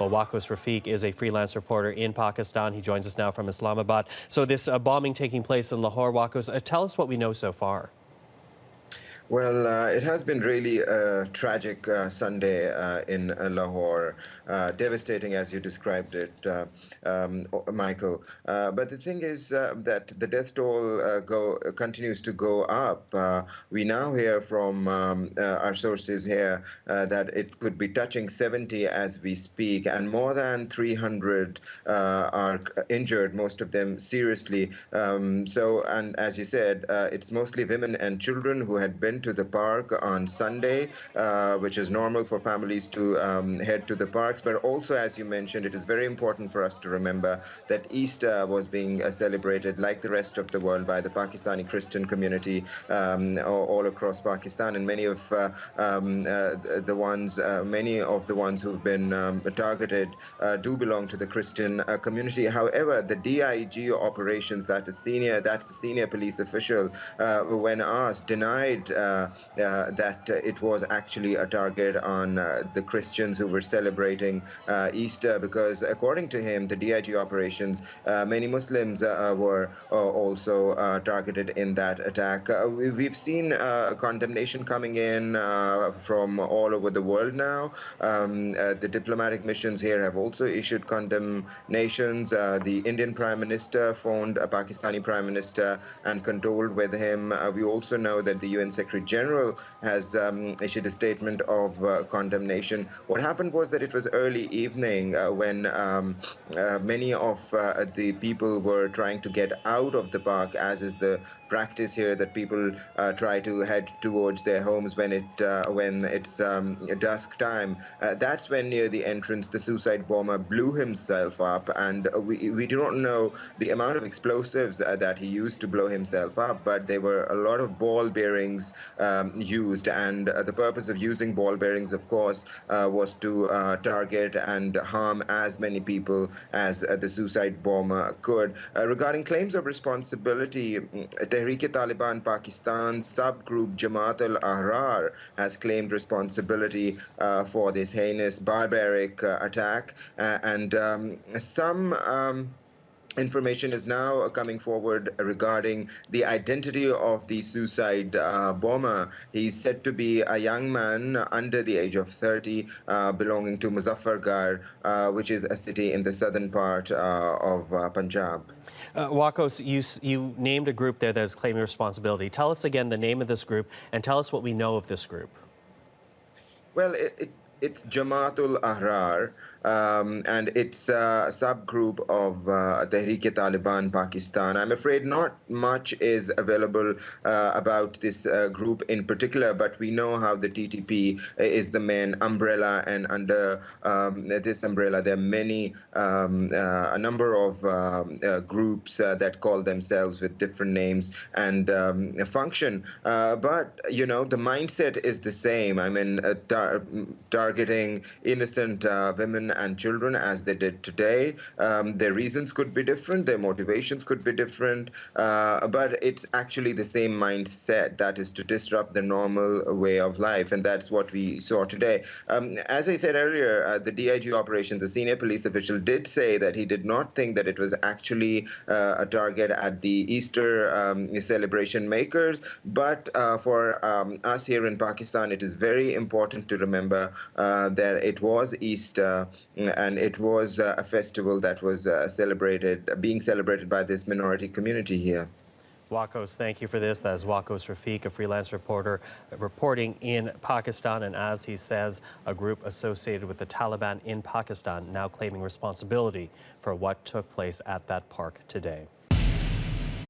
Well, Wakos Rafiq is a freelance reporter in Pakistan. He joins us now from Islamabad. So this bombing taking place in Lahore, Wakos, tell us what we know so far. Well, it has been really a tragic Sunday in Lahore, devastating as you described it, Michael. But the thing is that the death toll continues to go up. We now hear from our sources here that it could be touching 70 as we speak, and more than 300 are injured, most of them seriously. And as you said, it's mostly women and children who had been to the park on Sunday, which is normal for families to head to the parks. But also, as you mentioned, it is very important for us to remember that Easter was being celebrated like the rest of the world by the Pakistani Christian community all across Pakistan, and many of the ones who've been targeted do belong to the Christian community. However, the DIG operations, that's a senior police official, when asked, denied that it was actually a target on the Christians who were celebrating Easter, because according to him, the DIG operations, many Muslims were also targeted in that attack. We've seen condemnation coming in from all over the world now. The diplomatic missions here have also issued condemnations. The Indian Prime Minister phoned a Pakistani Prime Minister and condoled with him. We also know that the UN Secretary General has issued a statement of condemnation. What happened was that it was early evening when many of the people were trying to get out of the park, as is the practice here, that people try to head towards their homes when it's dusk time. That's when, near the entrance, the suicide bomber blew himself up, and we do not know the amount of explosives that he used to blow himself up, but there were a lot of ball bearings used, and the purpose of using ball bearings, of course, was to target and harm as many people as the suicide bomber could. Regarding claims of responsibility, Taliban Pakistan subgroup Jamaat-ul-Ahrar has claimed responsibility for this heinous, barbaric attack, and some information is now coming forward regarding the identity of the suicide bomber. He's said to be a young man under the age of 30, belonging to Muzaffargarh, which is a city in the southern part of Punjab. Wakos, you named a group there that is claiming responsibility. Tell us again the name of this group and tell us what we know of this group. Well, it's Jamaat-ul-Ahrar, and it's a subgroup of Taliban Pakistan. I'm afraid not much is available about this group in particular, but we know how the TTP is the main umbrella, and under this umbrella there are a number of groups that call themselves with different names and function. But, you know, the mindset is the same. I mean, targeting innocent women and children as they did today. Their reasons could be different, their motivations could be different, but it's actually the same mindset, that is to disrupt the normal way of life, and that's what we saw today. As I said earlier, the DIG operation, the senior police official, did say that he did not think that it was actually a target at the Easter celebration makers, but for us here in Pakistan, it is very important to remember that it was Easter, and it was a festival that was being celebrated by this minority community here. Wakos, thank you for this. That is Wakos Rafiq, a freelance reporter reporting in Pakistan, and as he says, a group associated with the Taliban in Pakistan now claiming responsibility for what took place at that park today.